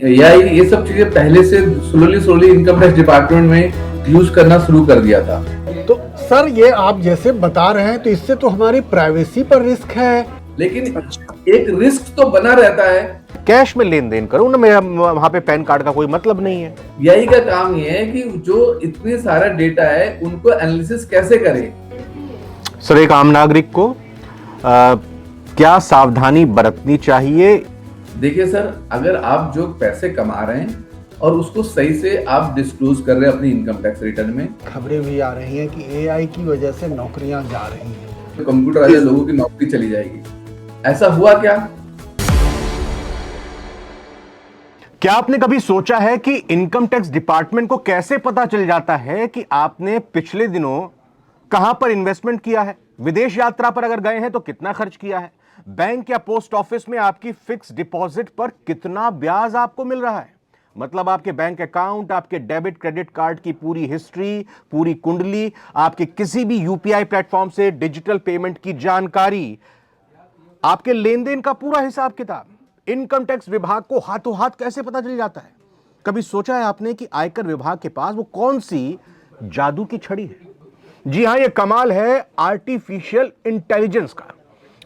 AI ये सब चीजें पहले से स्लोली इनकम टैक्स डिपार्टमेंट में यूज करना शुरू कर दिया था। तो सर ये आप जैसे बता रहे हैं तो इससे तो हमारी प्राइवेसी पर रिस्क है। लेकिन एक रिस्क तो बना रहता है। कैश में लेन देन करूं ना, मेरा वहां पे पैन कार्ड का कोई मतलब नहीं है। यही का काम ये है कि जो इतने सारा डेटा है उनको एनालिसिस कैसे करें। सर, एक आम नागरिक को क्या सावधानी बरतनी चाहिए? देखिए सर, अगर आप जो पैसे कमा रहे हैं और उसको सही से आप डिस्क्लोज कर रहे हैं अपनी इनकम टैक्स रिटर्न में। खबरें भी आ रही हैं कि एआई की वजह से नौकरियां जा रही हैं, तो कंप्यूटर वाले लोगों की नौकरी चली जाएगी। ऐसा हुआ क्या? क्या आपने कभी सोचा है कि इनकम टैक्स डिपार्टमेंट को कैसे पता चल जाता है कि आपने पिछले दिनों कहां पर इन्वेस्टमेंट किया है? विदेश यात्रा पर अगर गए हैं तो कितना खर्च किया है? बैंक या पोस्ट ऑफिस में आपकी फिक्स डिपॉजिट पर कितना ब्याज आपको मिल रहा है? मतलब आपके बैंक अकाउंट, आपके डेबिट क्रेडिट कार्ड की पूरी हिस्ट्री, पूरी कुंडली, आपके किसी भी यूपीआई प्लेटफॉर्म से डिजिटल पेमेंट की जानकारी, आपके लेन देन का पूरा हिसाब किताब इनकम टैक्स विभाग को हाथों हाथ कैसे पता चल जाता है? कभी सोचा है आपने कि आयकर विभाग के पास वो कौन सी जादू की छड़ी है? जी हां, ये कमाल है आर्टिफिशियल इंटेलिजेंस का।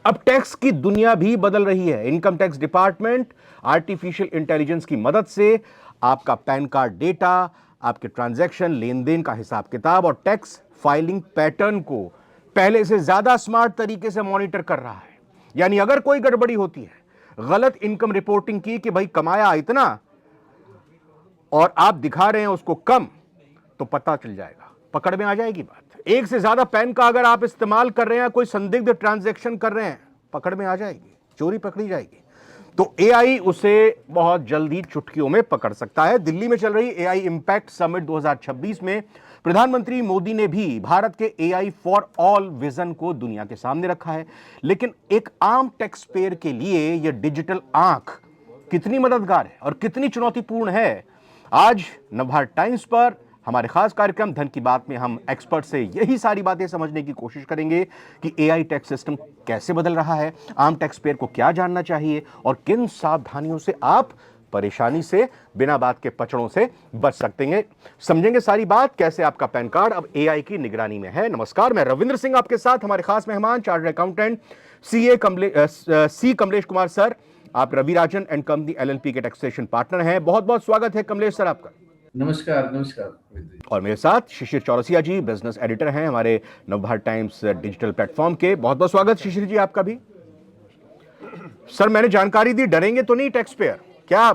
अब टैक्स की दुनिया भी बदल रही है। Income tax department artificial intelligence की मदद से आपका पैन कार्ड डेटा, आपके ट्रांजैक्शन, लेन देन का हिसाब किताब और टैक्स फाइलिंग पैटर्न को पहले से ज्यादा स्मार्ट तरीके से मॉनिटर कर रहा है। यानी अगर कोई गड़बड़ी होती है, गलत इनकम रिपोर्टिंग की कि भाई कमाया इतना और आप दिखा रहे हैं उसको कम, तो पता चल जाएगा, पकड़ में आ जाएगी बात। एक से ज्यादा पैन का अगर आप इस्तेमाल कर रहे हैं, कोई संदिग्ध ट्रांजैक्शन कर रहे हैं, पकड़ में आ जाएगी, चोरी पकड़ी जाएगी। तो एआई उसे बहुत जल्दी चुटकियों में पकड़ सकता है। दिल्ली में चल रही एआई इंपैक्ट समिट 2026 में प्रधानमंत्री मोदी ने भी भारत के एआई फॉर ऑल विजन को दुनिया के सामने रखा है। लेकिन एक आम टैक्स पेयर के लिए यह डिजिटल आंख कितनी मददगार है और कितनी चुनौतीपूर्ण है, आज नवभारत टाइम्स पर हमारे खास कार्यक्रम धन की बात में हम एक्सपर्ट से यही सारी बातें समझने की कोशिश करेंगे कि एआई टैक्स सिस्टम कैसे बदल रहा है, आम टैक्स पेयर को क्या जानना चाहिए और किन सावधानियों से आप परेशानी से, बिना बात के पचड़ों से बच सकते हैं। समझेंगे सारी बात, कैसे आपका पैन कार्ड अब एआई की निगरानी में है। नमस्कार, मैं रविंद्र सिंह आपके साथ, हमारे खास मेहमान chartered accountant C Kamlesh Kumar sir. आप Ravi Rajan and company LLP के टैक्सेशन पार्टनर हैं। बहुत बहुत स्वागत है कमलेश सर आपका। नमस्कार नमस्कार। और मेरे साथ शिशिर चौरसिया जी, बिजनेस एडिटर हैं हमारे नवभारत टाइम्स डिजिटल प्लेटफॉर्म के। बहुत बहुत स्वागत शिशिर जी आपका भी। सर, मैंने जानकारी दी, डरेंगे तो नहीं टैक्स पेयर? क्या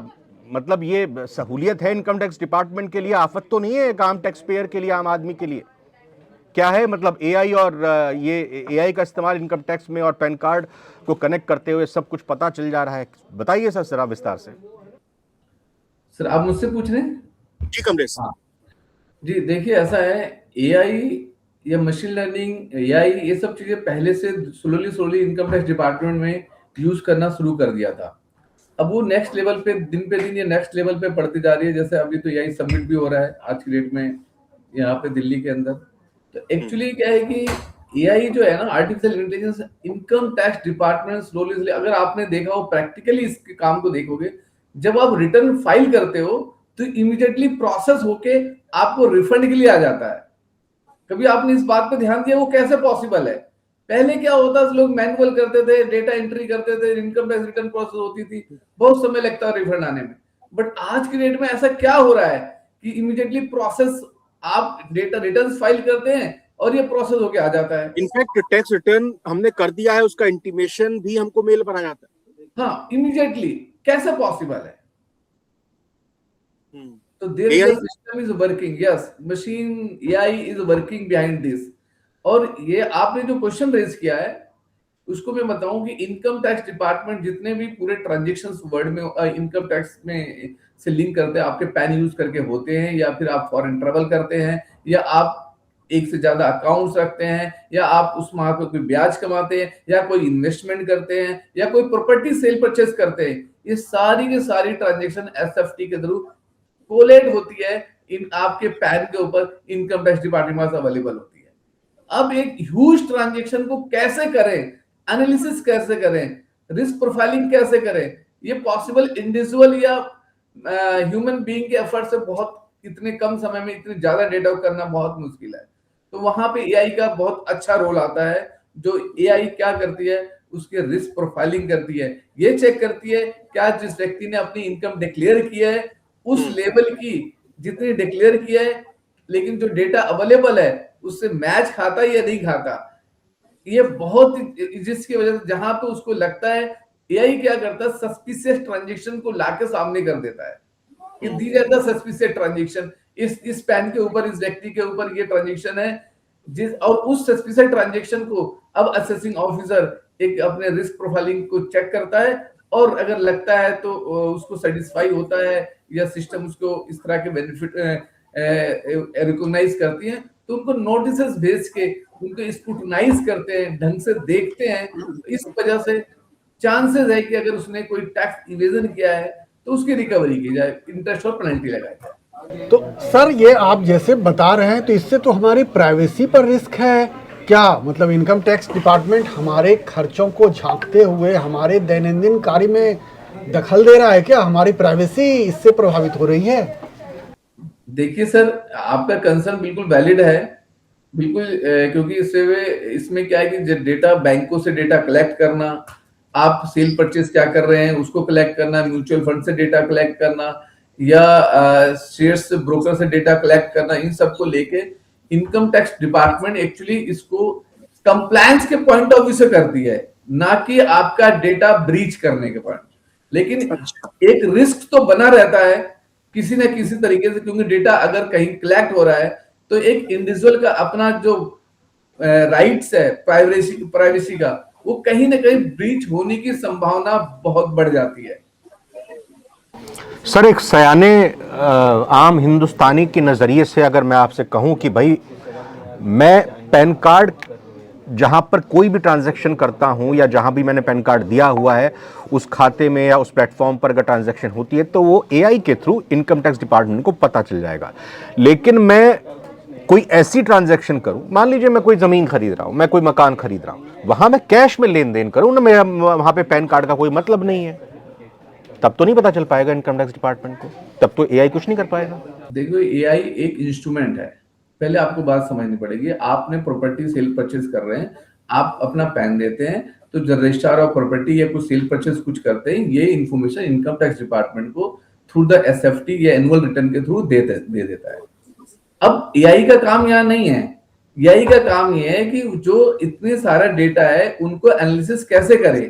मतलब ये सहूलियत है इनकम टैक्स डिपार्टमेंट के लिए? आफत तो नहीं है एक आम टैक्स पेयर के लिए, आम आदमी के लिए? क्या है मतलब एआई और ये एआई का इस्तेमाल इनकम टैक्स में और पैन कार्ड को कनेक्ट करते हुए सब कुछ पता चल जा रहा है? बताइए सर जरा विस्तार से। सर, आप मुझसे पूछ रहे हैं? जी कमलेश। हाँ जी, देखिए ऐसा है, एआई या मशीन लर्निंग, एआई ये सब चीजें पहले से स्लोली इनकम टैक्स डिपार्टमेंट में यूज करना शुरू कर दिया था। अब वो नेक्स्ट लेवल पे दिन ये नेक्स्ट लेवल पे बढ़ती जा रही है। जैसे अभी तो एआई समिट भी हो रहा है आज की डेट में यहाँ पे दिल्ली के अंदर। तो एक्चुअली क्या है कि एआई जो है ना, artificial intelligence, income tax department slowly, अगर आपने देखा हो प्रैक्टिकली इसके काम को देखोगे, जब आप रिटर्न फाइल करते हो तो इमीडिएटली प्रोसेस होके आपको रिफंड के लिए आ जाता है। कभी आपने इस बात पे ध्यान दिया वो कैसे पॉसिबल है? पहले क्या होता है, लोग मैनुअल करते थे, डेटा एंट्री करते थे, इनकम टैक्स रिटर्न प्रोसेस होती थी, बहुत समय लगता है रिफंड आने में। बट आज की डेट में ऐसा क्या हो रहा है कि इमीडिएटली प्रोसेस, आप डेटा रिटर्न फाइल करते हैं और ये प्रोसेस होके आ जाता है। इनफैक्ट टैक्स रिटर्न हमने कर दिया है, उसका इंटीमेशन भी हमको मेल पर आ जाता है। हाँ, इमीडिएटली कैसे पॉसिबल है? तो there is AI a system is working, yes, machine AI is working behind this. और ये आपने जो क्वेश्चन रेज किया है उसको मैं बताऊं कि इनकम टैक्स डिपार्टमेंट जितने भी पूरे ट्रांजैक्शंस वर्ल्ड में इनकम टैक्स में से लिंक करते हैं, आपके पैन यूज करके होते हैं, या फिर आप फॉरेन ट्रेवल करते हैं, या आप एक से ज्यादा अकाउंट्स रखते हैं, या आप उस माह पे कोई ब्याज कमाते हैं, या कोई इन्वेस्टमेंट करते हैं, या कोई प्रॉपर्टी सेल परचेस करते हैं, ये सारी की सारी ट्रांजैक्शन एसएफटी के थ्रू कोलेट होती है, इन आपके पैन के ऊपर इनकम टैक्स डिपार्टमेंट में अवेलेबल होती है। अब एक ह्यूज ट्रांजैक्शन को कैसे करें, एनालिसिस कैसे करें, रिस्क प्रोफाइलिंग कैसे करें, ये पॉसिबल इंडिविजुअल या ह्यूमन बीइंग के एफर्ट से बहुत इतने कम समय में इतने ज्यादा डेटा करना बहुत मुश्किल है। तो वहां पे एआई का बहुत अच्छा रोल आता है। जो एआई क्या करती है, उसके रिस्क प्रोफाइलिंग करती है, ये चेक करती है क्या जिस व्यक्ति ने अपनी इनकम डिक्लेयर की है उस लेवल की जितनी डिक्लेयर किया है, लेकिन जो डेटा अवेलेबल है उससे मैच खाता है या नहीं खाता। ये बहुत जिसकी वजह से जहां पे उसको लगता है, एआई क्या करता है, सस्पिशियस ट्रांजैक्शन को लाके सामने कर देता है कि दी जाता है सस्पिशियस ट्रांजैक्शन, इस पैन के ऊपर, इस व्यक्ति के ऊपर ये ट्रांजैक्शन है, जिस और उस सस्पिशियस ट्रांजैक्शन को अब असेसिंग ऑफिसर एक अपने रिस्क प्रोफाइलिंग को चेक करता है, और अगर लगता है तो उसको सेटिस्फाई होता है या सिस्टम उसको इस तरह के बेनिफिट रिकॉग्नाइज करती है, तो उनको नोटिसेस भेज के उनको स्क्रूटनाइज करते हैं, ढंग से देखते हैं। इस वजह से चांसेस है कि अगर उसने कोई टैक्स इवेजन किया है तो उसकी रिकवरी की जाए, इंटरेस्ट और पेनल्टी लगाई जाए। तो सर ये आप जैसे बता रहे हैं तो इससे तो हमारी प्राइवेसी पर रिस्क है क्या? मतलब इनकम टैक्स डिपार्टमेंट हमारे खर्चों को झांकते हुए हमारे दैनंदिन कार्य में दखल दे रहा है क्या? हमारी प्राइवेसी इससे प्रभावित हो रही है? देखिए सर, आपका कंसर्न बिल्कुल वैलिड है, बिल्कुल, क्योंकि इसमें क्या है कि डेटा बैंकों से डेटा कलेक्ट करना, आप सेल परचेज क्या कर रहे हैं उसको कलेक्ट करना, म्यूचुअल फंड से डेटा कलेक्ट करना या शेयर्स ब्रोकर से डेटा कलेक्ट करना, इन सबको लेके इनकम टैक्स डिपार्टमेंट एक्चुअली इसको कंप्लायंस के पॉइंट ऑफ व्यू से करती है, ना कि आपका डेटा ब्रीच करने के पॉइंट। लेकिन एक रिस्क तो बना रहता है किसी न किसी तरीके से, क्योंकि डेटा अगर कहीं कलेक्ट हो रहा है तो एक इंडिविजुअल का अपना जो राइट्स है प्राइवेसी का, वो कहीं ना कहीं ब्रीच होने की संभावना बहुत बढ़ जाती है। सर, एक सयाने आम हिंदुस्तानी के नजरिए से अगर मैं आपसे कहूं कि भाई मैं पैन कार्ड जहां पर कोई भी ट्रांजैक्शन करता हूं या जहां भी मैंने पैन कार्ड दिया हुआ है उस खाते में या उस प्लेटफॉर्म पर अगर ट्रांजैक्शन होती है तो वो एआई के थ्रू इनकम टैक्स डिपार्टमेंट को पता चल जाएगा। लेकिन मैं कोई ऐसी ट्रांजैक्शन करूं, मान लीजिए मैं कोई जमीन खरीद रहा हूं, मैं कोई मकान खरीद रहा हूं, वहां मैं कैश में लेन देन करूं ना, मेरा वहां पे पैन कार्ड का कोई मतलब नहीं है, तब तो नहीं पता चल पाएगा इनकम टैक्स डिपार्टमेंट को, तब तो एआई कुछ नहीं कर पाएगा। देखो, एआई एक इंस्ट्रूमेंट है, पहले आपको बात समझनी पड़ेगी। आपने प्रॉपर्टी सेल परचेज कर रहे हैं, आप अपना पैन देते हैं, तो जब रजिस्ट्रार ऑफ प्रॉपर्टी या कुछ सेल परचेज कुछ करते हैं, ये इंफॉर्मेशन इनकम टैक्स डिपार्टमेंट को थ्रू द एसएफटी या एनुअल रिटर्न के थ्रू दे देता है। अब एआई का काम यहाँ नहीं है, एआई का काम ये है कि जो इतने सारा डेटा है उनको एनालिसिस कैसे करे।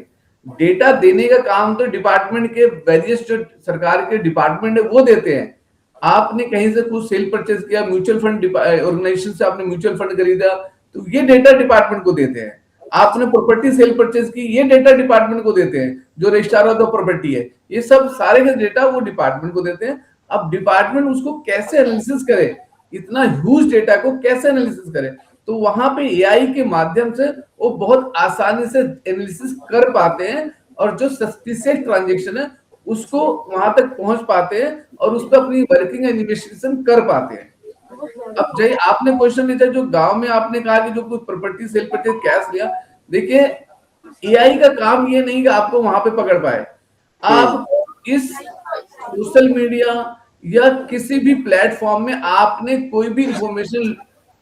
डेटा देने का काम तो डिपार्टमेंट के वेरियस जो सरकार के डिपार्टमेंट है वो देते हैं। आपने कहीं से कुछ सेल परचेज किया, म्यूचुअल फंड ऑर्गेनाइजेशन से आपने म्यूचुअल फंड खरीदा, तो ये डेटा डिपार्टमेंट को देते हैं। आपने प्रॉपर्टी सेल परचेज की, ये डेटा डिपार्टमेंट को देते हैं, जो रजिस्ट्रार ऑफ द प्रॉपर्टी है, ये सब सारे के डेटा वो डिपार्टमेंट को देते हैं। अब डिपार्टमेंट उसको कैसे एनालिसिस करे, इतना ह्यूज डेटा को कैसे एनालिसिस करे, तो वहां पे एआई के माध्यम से वो बहुत आसानी से एनालिसिस कर पाते हैं और जो सस्पिशियस ट्रांजैक्शन है उसको वहां तक पहुंच पाते हैं और उस पर अपनी वर्किंग इन्वेस्टिगेशन कर पाते हैं। अब जय आपने क्वेश्चन लिया जो गांव में आपने कहा कि जो कोई प्रॉपर्टी सेल परचेज कैश लिया, देखिए एआई का काम ये नहीं कि आपको वहां पे पकड़ पाए। आप इस सोशल मीडिया या किसी भी प्लेटफॉर्म में आपने कोई भी इंफॉर्मेशन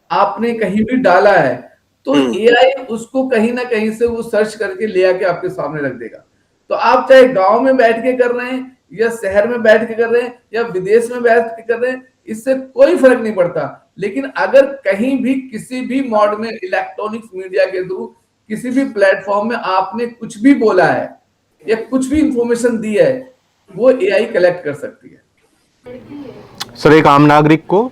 आपने कहीं भी डाला है तो एआई उसको कहीं ना कहीं से वो सर्च करके ले आके आपके सामने रख देगा। तो आप चाहे गांव में बैठ के कर रहे हैं या शहर में बैठ के कर रहे हैं या विदेश में बैठ के कर रहे हैं, इससे कोई फर्क नहीं पड़ता। लेकिन अगर कहीं भी किसी भी मोड में इलेक्ट्रॉनिक्स मीडिया के थ्रू किसी भी प्लेटफॉर्म में आपने कुछ भी बोला है या कुछ भी इंफॉर्मेशन दी है, वो एआई कलेक्ट कर सकती है। सर, एक आम नागरिक को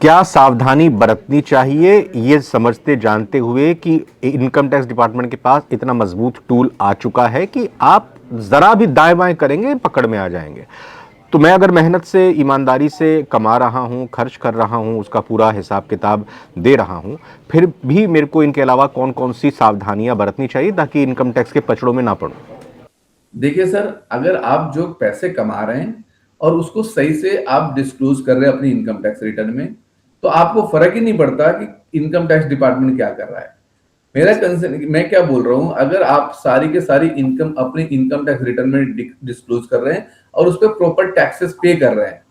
क्या सावधानी बरतनी चाहिए ये समझते जानते हुए कि इनकम टैक्स डिपार्टमेंट के पास इतना मजबूत टूल आ चुका है कि आप जरा भी दाएं बाएं करेंगे पकड़ में आ जाएंगे। तो मैं अगर मेहनत से ईमानदारी से कमा रहा हूं, खर्च कर रहा हूं, उसका पूरा हिसाब किताब दे रहा हूं, फिर भी मेरे को इनके अलावा कौन कौन सी सावधानियां बरतनी चाहिए ताकि इनकम टैक्स के पचड़ों में ना पड़ूं? देखिए सर, अगर आप जो पैसे कमा रहे हैं और उसको सही से आप डिस्क्लोज कर रहे हैं अपनी इनकम टैक्स रिटर्न में, तो आपको फर्क ही नहीं पड़ता कि इनकम टैक्स डिपार्टमेंट क्या कर रहा है। मेरा कंसर्न, मैं क्या बोल रहा हूं, अगर आप सारी के सारी इनकम अपने इनकम टैक्स रिटर्न में डिस्क्लोज कर रहे हैं और उस पर प्रॉपर टैक्सेस पे कर रहे हैं,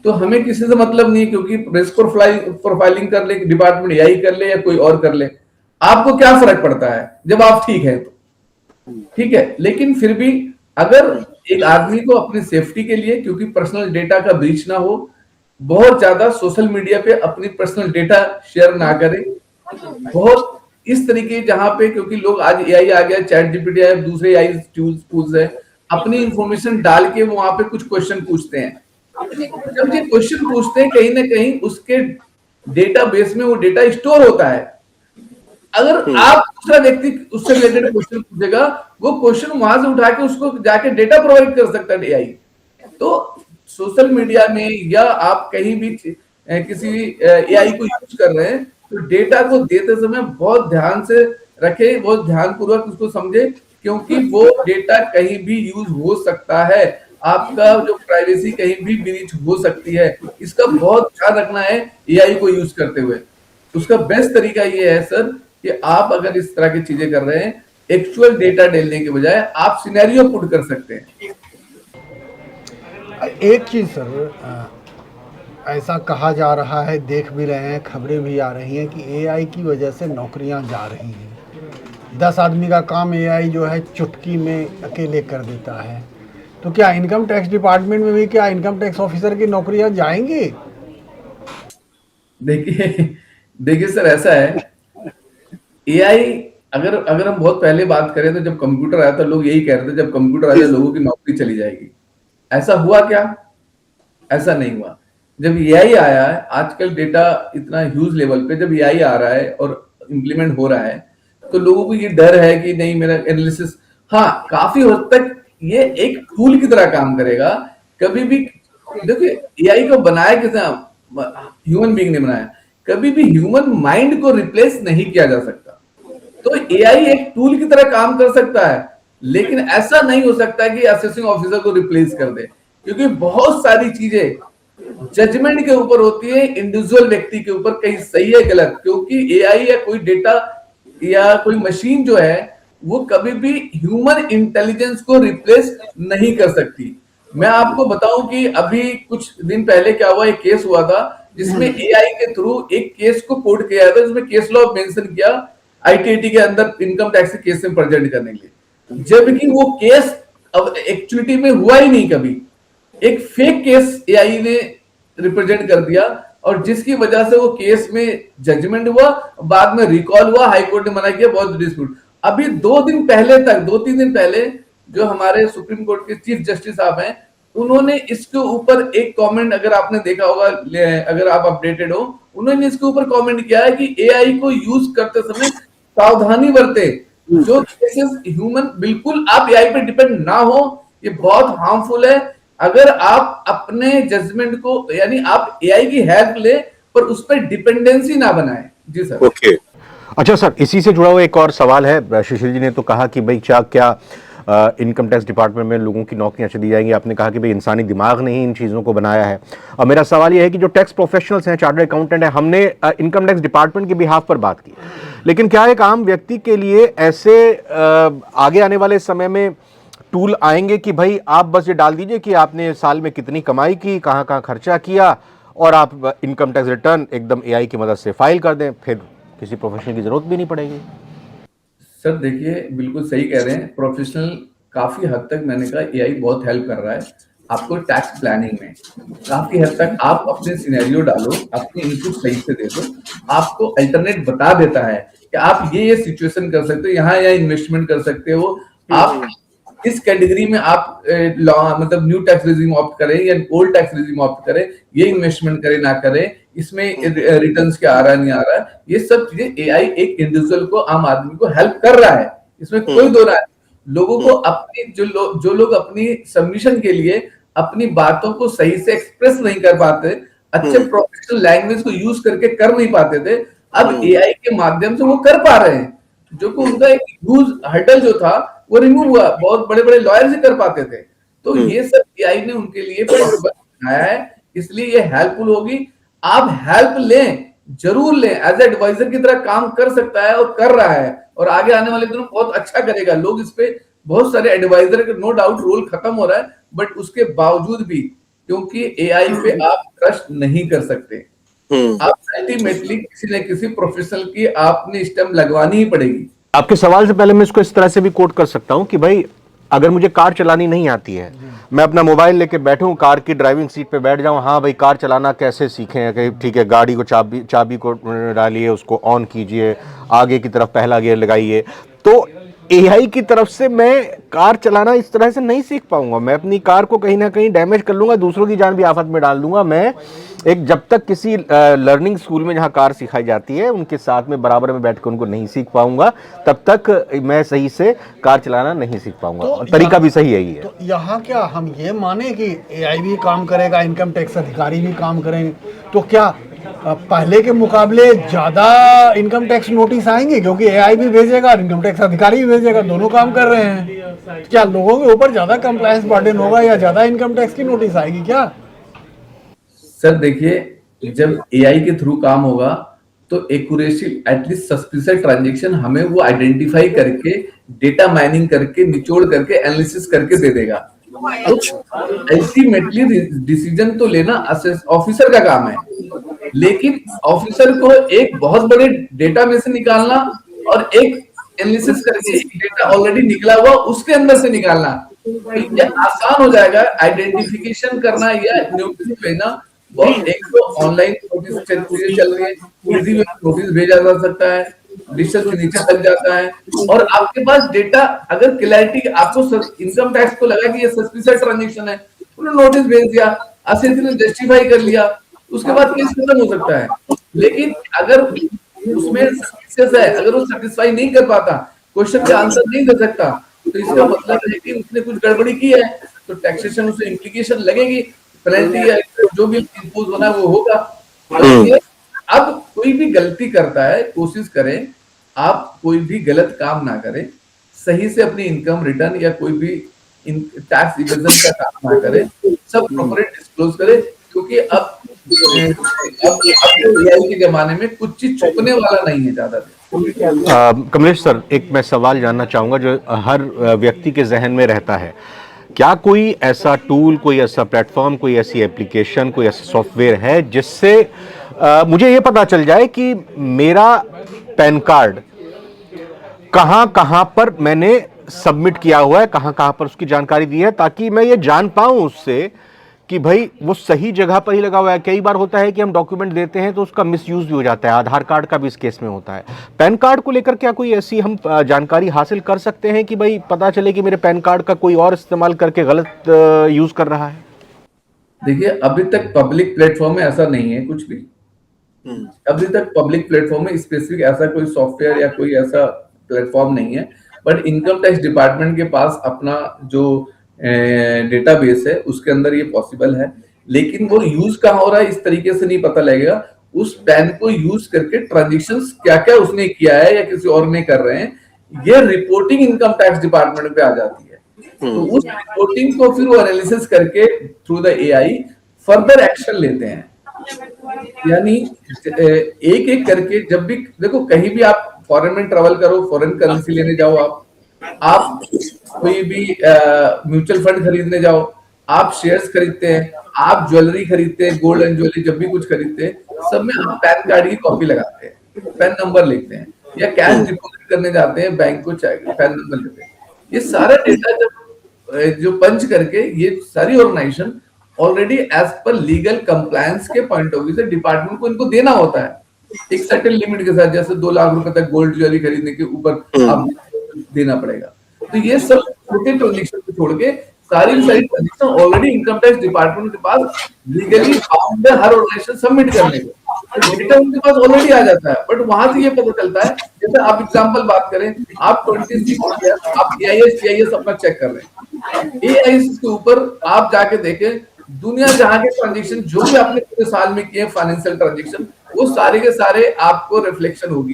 तो हमें किसी से मतलब नहीं है, क्योंकि रिस्क प्रोफाइलिंग कर ले डिपार्टमेंट, यही कर ले या कोई और कर ले, आपको क्या फर्क पड़ता है जब आप ठीक है तो। ठीक है, लेकिन फिर भी अगर एक आदमी को अपनी सेफ्टी के लिए, क्योंकि पर्सनल डेटा का ब्रीच ना हो, बहुत ज्यादा सोशल मीडिया पे अपनी पर्सनल डेटा शेयर ना करे, बहुत इस तरीके जहां पे, क्योंकि लोग आज एआई आ गया, चैट जीपीटी है, दूसरे एआई टूल्स है, अपनी इंफॉर्मेशन डाल के वहां पे कुछ क्वेश्चन पूछते हैं। जब ये क्वेश्चन पूछते हैं, कहीं ना कहीं उसके डेटाबेस में वो डेटा स्टोर होता है। अगर आप दूसरा व्यक्ति उससे रिलेटेड क्वेश्चन पूछेगा, वो क्वेश्चन वहां से उठा के उसको जाके डेटा प्रोवाइड कर सकता है एआई। तो सोशल मीडिया में या आप कहीं भी किसी एआई को यूज कर रहे हैं, तो डेटा को देते समय बहुत ध्यान से रखें, बहुत ध्यानपूर्वक उसको समझे, क्योंकि वो डेटा कहीं भी यूज हो सकता है, आपका जो प्राइवेसी कहीं भी ब्रीच हो सकती है। इसका बहुत ध्यान रखना है एआई को यूज करते हुए। उसका बेस्ट तरीका ये है सर कि आप अगर इस तरह की चीजें कर रहे हैं, एक्चुअल डेटा डालने के बजाय आप सिनेरियो पुट कर सकते हैं। एक चीज सर, ऐसा कहा जा रहा है, देख भी रहे हैं, खबरें भी आ रही हैं कि एआई की वजह से नौकरियां जा रही हैं। 10 आदमी का काम एआई जो है चुटकी में अकेले कर देता है। तो क्या इनकम टैक्स डिपार्टमेंट में भी क्या इनकम टैक्स ऑफिसर की नौकरियां जाएंगी? देखिए सर, ऐसा है, एआई अगर हम बहुत पहले बात करें तो जब कंप्यूटर आया था, लोग यही कह रहे थे जब कंप्यूटर आया लोगों की नौकरी चली जाएगी। ऐसा हुआ क्या? ऐसा नहीं हुआ। जब एआई आया है, आजकल डेटा इतना ह्यूज लेवल पे जब एआई आ रहा है और इम्प्लीमेंट हो रहा है, तो लोगों को ये डर है कि नहीं मेरा एनालिसिस, हाँ काफी हद तक ये एक टूल की तरह काम करेगा। कभी भी देखिए, एआई को बनाया किसने? ह्यूमन बीइंग ने बनाया। कभी भी ह्यूमन माइंड को रिप्लेस नहीं किया जा सकता। तो एआई एक टूल की तरह काम कर सकता है, लेकिन ऐसा नहीं हो सकता कि असेसिंग ऑफिसर को रिप्लेस कर दे, क्योंकि बहुत सारी चीजें जजमेंट के ऊपर होती है, इंडिविजुअल व्यक्ति के ऊपर, कहीं सही है गलत। क्योंकि एआई या कोई डेटा या कोई मशीन जो है, वो कभी भी ह्यूमन इंटेलिजेंस को रिप्लेस नहीं कर सकती। मैं आपको बताऊं कि अभी कुछ दिन पहले क्या हुआ, एक केस हुआ था जिसमें एआई के थ्रू एक केस को कोड किया था, जिसमें केस लॉ मेंशन किया आईटीआईटी के अंदर इनकम टैक्स के केस में प्रेजेंट करने के लिए, जबकि वो केस अब एक्चुअलिटी में हुआ ही नहीं। कभी एक फेक केस एआई ने रिप्रेजेंट कर दिया, और जिसकी वजह से वो केस में जजमेंट हुआ, बाद में रिकॉल हुआ, हाईकोर्ट ने मना किया, बहुत डिस्प्यूट। अभी 2 दिन पहले तक, 2-3 दिन पहले, जो हमारे सुप्रीम कोर्ट के चीफ जस्टिस साहब हैं, उन्होंने इसके ऊपर एक कमेंट, अगर आपने देखा होगा, अगर आप अपडेटेड हो, उन्होंने इसके ऊपर कमेंट किया है कि एआई को यूज करते समय सावधानी बरते। जो केसेस ह्यूमन, बिल्कुल आप एआई पे डिपेंड ना हो, ये बहुत हार्मफुल है। अगर आप अपने जजमेंट को, यानी आप एआई की हेल्प ले, पर उस पर डिपेंडेंसी ना बनाए। जी सर। ओके। अच्छा सर, इसी से जुड़ा हुआ एक और सवाल है। शिशिर जी ने तो कहा कि भाई क्या इनकम टैक्स डिपार्टमेंट में लोगों की नौकरियां चली जाएंगी। आपने कहा कि भाई इंसानी दिमाग ने ही इन चीज़ों को बनाया है। और मेरा सवाल यह है कि जो टैक्स प्रोफेशनल्स हैं, चार्टर्ड अकाउंटेंट हैं, हमने इनकम टैक्स डिपार्टमेंट के बिहाफ पर बात की, लेकिन क्या एक आम व्यक्ति के लिए ऐसे आगे आने वाले समय में टूल आएंगे कि भाई आप बस ये डाल दीजिए कि आपने साल में कितनी कमाई की, कहाँ कहाँ खर्चा किया, और आप इनकम टैक्स रिटर्न एकदम एआई की मदद से फाइल कर दें, फिर किसी प्रोफेशनल की जरूरत भी नहीं पड़ेगी? सर देखिए, बिल्कुल सही कह रहे हैं। प्रोफेशनल काफी हद तक, मैंने कहा एआई बहुत हेल्प कर रहा है आपको टैक्स प्लानिंग में। काफी हद तक आप अपने सिनेरियो डालो, अपनी इनपुट सही से दे दो, आपको अल्टरनेट बता देता है कि आप ये सिचुएशन कर सकते हो, यहाँ इन्वेस्टमेंट कर सकते हो, आप इस कैटेगरी में आप मतलब न्यू टैक्स रेजिम ऑप्ट करें या ओल्ड टैक्स रेजिम ऑप्ट करें, ये इन्वेस्टमेंट करें ना करें, इसमें रिटर्न्स क्या आ रहा है नहीं आ रहा है। ये सब चीजें एआई एक इंडिविजुअल को, आम आदमी को हेल्प कर रहा है, इसमें कोई दो राय। लोगों को अपनी जो लोग अपनी सबमिशन के लिए अपनी बातों को सही से एक्सप्रेस नहीं कर पाते, अच्छे प्रोफेशनल लैंग्वेज को यूज करके कर नहीं पाते थे, अब एआई के माध्यम से वो कर पा रहे हैं। जो कि उनका एक ह्यूज हर्डल जो था वो रिमूव हुआ। बहुत बड़े बड़े लॉयर से कर पाते थे, तो ये सब एआई ने उनके लिए बनाया है, इसलिए ये हेल्पफुल होगी। आप हेल्प लें, जरूर लें, एज एडवाइजर की तरह काम कर सकता है और कर रहा है, और आगे आने वाले दिनों में बहुत अच्छा करेगा। लोग इस पे बहुत सारे एडवाइजर के नो डाउट रोल खत्म हो रहा है, बट उसके बावजूद भी क्योंकि एआई पे आप ट्रस्ट नहीं कर सकते, आप अल्टीमेटली किसी न किसी प्रोफेशनल की आपने स्टैम्प लगवानी ही पड़ेगी। आपके सवाल से पहले मैं इसको इस तरह से भी कोट कर सकता हूं कि भाई अगर मुझे कार चलानी नहीं आती है, मैं अपना मोबाइल लेके बैठूं, कार की ड्राइविंग सीट पे बैठ जाऊं, हाँ भाई कार चलाना कैसे सीखें, ठीक है, गाड़ी को चाबी को डालिए, उसको ऑन कीजिए, आगे की तरफ पहला गियर लगाइए, तो एआई की तरफ से मैं कार चलाना इस तरह से नहीं सीख पाऊंगा। मैं अपनी कार को कहीं ना कहीं डैमेज कर लूंगा, दूसरों की जान भी आफत में डाल दूंगा। मैं एक जब तक किसी लर्निंग स्कूल में जहां कार सिखाई जाती है उनके साथ में बराबर में बैठकर उनको नहीं सीख पाऊंगा, तब तक मैं सही से कार चलाना नहीं सीख पाऊंगा। तो और तरीका भी सही यही है। तो यहाँ क्या हम ये माने कि एआई भी काम करेगा, इनकम टैक्स अधिकारी भी काम करेंगे, तो क्या पहले के मुकाबले ज्यादा इनकम टैक्स नोटिस आएंगे? क्योंकि एआई भी भेजेगा और इनकम टैक्स अधिकारी भी भेजेगा, दोनों काम कर रहे हैं। क्या लोगों के ऊपर ज्यादा कंप्लायंस बर्डन होगा या ज्यादा इनकम टैक्स की नोटिस आएगी क्या? सर देखिए, जब एआई के थ्रू काम होगा तो एक्यूरेसी, एटलीस्ट सस्पिशियस ट्रांजैक्शन हमें वो आइडेंटिफाई करके, डेटा माइनिंग करके, निचोड़ करके, एनालिसिस करके दे देगा। तो अल्टीमेटली डिसीजन तो लेना ऑफिसर का काम है, लेकिन ऑफिसर को एक बहुत बड़े डेटा में से निकालना और एक एनालिसिस करके एक डेटा ऑलरेडी निकला हुआ उसके अंदर से निकालना, ये आसान हो जाएगा। आइडेंटिफिकेशन करना या नोटिस भेजना, बहुत एक तो ऑनलाइन नोटिस चीजें चल रही है, इजी में नोटिस भेजा जा सकता है, डिजिटल सिग्नेचर लग जाता है, और आपके पास डेटा अगर क्लैरिटी, आपको इनकम टैक्स को लगा कि ये सस्पिशियस ट्रांजैक्शन है, उन्होंने नोटिस भेज दिया, असेंसी ने जस्टिफाई कर लिया, उसके बाद केस खत्म हो सकता है। लेकिन अगर उसमें सस्पिशियस है, अगर वो सेटिस्फाई नहीं कर पाता, क्वेश्चन का आंसर नहीं दे सकता, तो इसका मतलब है कि उसने कुछ गड़बड़ी की है, तो टैक्सेशन उसे इम्प्लीकेशन लगेगी, पेनल्टी या जो भी इंपोज होना है वो होगा। अब कोई भी गलती करता है, कोशिश करें आप कोई भी गलत काम ना करें, सही से अपनी इनकम रिटर्न या कोई भी टैक्स इवेजन का काम ना करें, सब प्रॉपर डिस्क्लोज करें, क्योंकि अब एआई के जमाने में कुछ चीज छुपने वाला नहीं है ज्यादा। कमलेश सर, एक मैं सवाल जानना चाहूंगा जो हर व्यक्ति के जहन में रहता है, क्या कोई ऐसा टूल, कोई ऐसा प्लेटफॉर्म, कोई ऐसी एप्लीकेशन, कोई ऐसा सॉफ्टवेयर है जिससे मुझे ये पता चल जाए कि मेरा पैन कार्ड कहां कहां पर मैंने सबमिट किया हुआ है, कहां कहां पर उसकी जानकारी दी है, ताकि मैं ये जान पाऊं उससे कि भाई वो सही जगह पर ही लगा हुआ है। कई बार होता है कि हम डॉक्यूमेंट देते हैं तो उसका मिसयूज भी हो जाता है, आधार कार्ड का भी इस केस में होता है। पैन कार्ड को लेकर क्या कोई ऐसी हम जानकारी हासिल कर सकते हैं कि भाई पता चले कि मेरे पैन कार्ड का कोई और इस्तेमाल करके गलत यूज कर रहा है? देखिए, अभी तक पब्लिक प्लेटफॉर्म में ऐसा नहीं है कुछ भी। अभी तक पब्लिक प्लेटफॉर्म में स्पेसिफिक ऐसा कोई सॉफ्टवेयर या कोई ऐसा प्लेटफॉर्म नहीं है, बट इनकम टैक्स डिपार्टमेंट के पास अपना जो डेटाबेस है उसके अंदर ये पॉसिबल है, लेकिन वो यूज कहाँ हो रहा है इस तरीके से नहीं पता लगेगा। उस पैन को यूज करके ट्रांजेक्शंस क्या क्या उसने किया है या किसी और ने कर रहे हैं, ये रिपोर्टिंग इनकम टैक्स डिपार्टमेंट पे आ जाती है। तो उस रिपोर्टिंग को फिर वो एनालिसिस करके through the AI further action लेते हैं। यानी एक एक करके, जब भी देखो, कहीं भी आप फॉरेन में ट्रेवल करो, फॉरेन करेंसी लेने जाओ, आप कोई भी म्यूचुअल फंड खरीदने जाओ, आप शेयर्स खरीदते हैं, आप ज्वेलरी खरीदते हैं, गोल्ड एंड ज्वेलरी जब भी कुछ खरीदते हैं, सब में आप पैन कार्ड की कॉपी लगाते हैं, पैन नंबर लिखते हैं, या कैश डिपॉजिट करने जाते हैं बैंक को, पैन नंबर लेते हैं। ये सारा डेटा जब जो पंच करके ये सारी organization already as per legal compliance के पॉइंट ऑफ व्यू से डिपार्टमेंट को इनको देना होता है एक सर्टेन लिमिट के साथ, जैसे 2 लाख रुपए तक गोल्ड ज्वेलरी खरीदने के ऊपर आप देना पड़ेगा। तो ये सब छोटे ट्रांजेक्शन को छोड़ के सारी transaction already income tax department के पास लीगली बाउंड है हर ऑर्गेनाइजेशन सबमिट करने को, तो डेटा उनके पास ऑलरेडी आ जाता है। बट वहां से ये पता चलता है, जैसे आप एग्जांपल बात करें, आप 26 आप EIS अपना चेक कर रहे हैं, EIS के ऊपर आप जाके देखें दुनिया जहां के ट्रांजेक्शन जो भी आपने पूरे साल में किए फाइनेंशियल ट्रांजेक्शन, वो सारे के सारे आपको रिफ्लेक्शन होगी।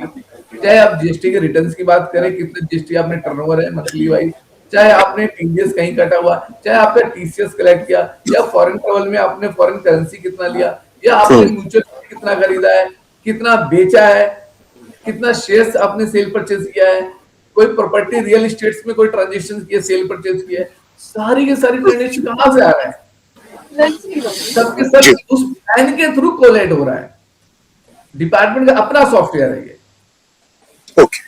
चाहे आप जीएसटी के रिटर्न्स की बात करें, कितने जीएसटी आपने टर्नओवर है मंथली वाइज, चाहे आपने टीडीएस कहीं कटा हुआ, चाहे आपने टीसीएस कलेक्ट किया, या फॉरेन ट्रेवल में आपने फॉरेन करेंसी कितना लिया, या आपने म्यूचुअल कितना खरीदा है, कितना बेचा है, कितना शेयर्स आपने सेल परचेज किया है, कोई प्रॉपर्टी रियल एस्टेट्स में कोई ट्रांजेक्शन किया, सेल परचेज किया है, सारी की सारी ट्रांजेक्शन कहां से आ रहा है? सबके सब उस प्लान के थ्रू कोलैट हो रहा है। डिपार्टमेंट का अपना सॉफ्टवेयर है ये। ओके।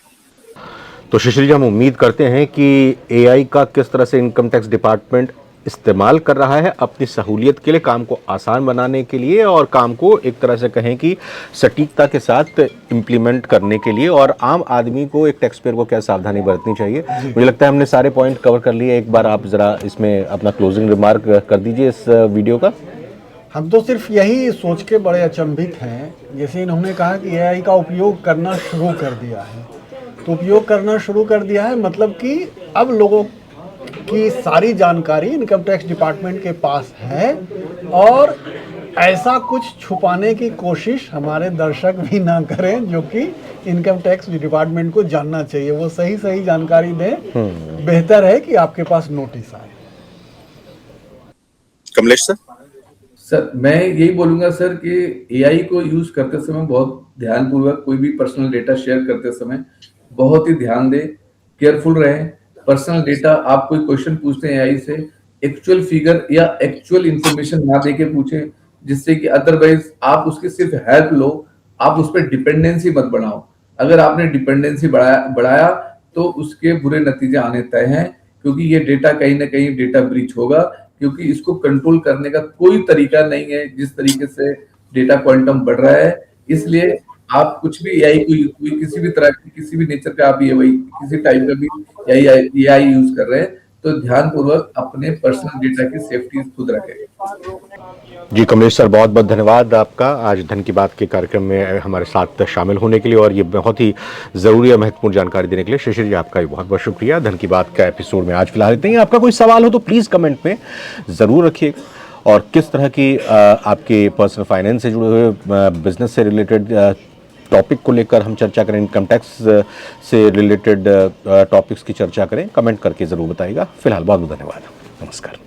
तो शिशिर जी, हम उम्मीद करते हैं कि एआई का किस तरह से इनकम टैक्स डिपार्टमेंट इस्तेमाल कर रहा है अपनी सहूलियत के लिए, काम को आसान बनाने के लिए और काम को एक तरह से कहें कि सटीकता के साथ इम्प्लीमेंट करने के लिए, और आम आदमी को, एक टैक्स पेयर को क्या सावधानी बरतनी चाहिए। मुझे लगता है हमने सारे पॉइंट कवर कर लिए। एक बार आप जरा इसमें अपना क्लोजिंग रिमार्क कर दीजिए इस वीडियो का। हम तो सिर्फ यही सोच के बड़े अचंभित हैं, जैसे इन्होंने कहा कि एआई का उपयोग करना शुरू कर दिया है, तो उपयोग करना शुरू कर दिया है मतलब कि अब लोगों की सारी जानकारी इनकम टैक्स डिपार्टमेंट के पास है, और ऐसा कुछ छुपाने की कोशिश हमारे दर्शक भी ना करें, जो कि इनकम टैक्स डिपार्टमेंट को जानना चाहिए। वो सही सही जानकारी दें। बेहतर है कि आपके पास नोटिस आए। कमलेश सर। सर मैं यही बोलूंगा सर कि एआई को यूज करते समय बहुत ध्यानपूर्वक, कोई भी पर्सनल डेटा शेयर करते समय बहुत ही ध्यान दें, केयरफुल रहें। पर्सनल डेटा, आप कोई क्वेश्चन पूछते हैं एआई से, एक्चुअल फिगर या एक्चुअल इंफॉर्मेशन ना देके पूछें, जिससे कि अदरवाइज आप उसकी सिर्फ हेल्प लो, आप उस पर डिपेंडेंसी मत बढ़ाओ। अगर आपने डिपेंडेंसी बढ़ाया तो उसके बुरे नतीजे आने तय हैं, क्योंकि ये डेटा कहीं ना कहीं डेटा ब्रीच होगा, क्योंकि इसको कंट्रोल करने का कोई तरीका नहीं है जिस तरीके से डेटा क्वांटम बढ़ रहा है। इसलिए आप कुछ भी एआई को किसी भी तरह की, किसी भी नेचर का आप ये वही किसी टाइप का भी एआई यूज कर रहे हैं, तो ध्यानपूर्वक अपने पर्सनल डेटा की सेफ्टी खुद रखें। जी कमलेश सर, बहुत बहुत धन्यवाद आपका आज धन की बात के कार्यक्रम में हमारे साथ शामिल होने के लिए और ये बहुत ही ज़रूरी और महत्वपूर्ण जानकारी देने के लिए। शिशिर जी, आपका भी बहुत बहुत शुक्रिया। धन की बात का एपिसोड में आज फिलहाल इतना ही। आपका कोई सवाल हो तो प्लीज़ कमेंट में ज़रूर रखिएगा, और किस तरह की आपके पर्सनल फाइनेंस से जुड़े हुए, बिजनेस से रिलेटेड टॉपिक को लेकर हम चर्चा करें, इनकम टैक्स से रिलेटेड टॉपिक्स की चर्चा करें, कमेंट करके ज़रूर बताइएगा। फिलहाल बहुत बहुत धन्यवाद। नमस्कार।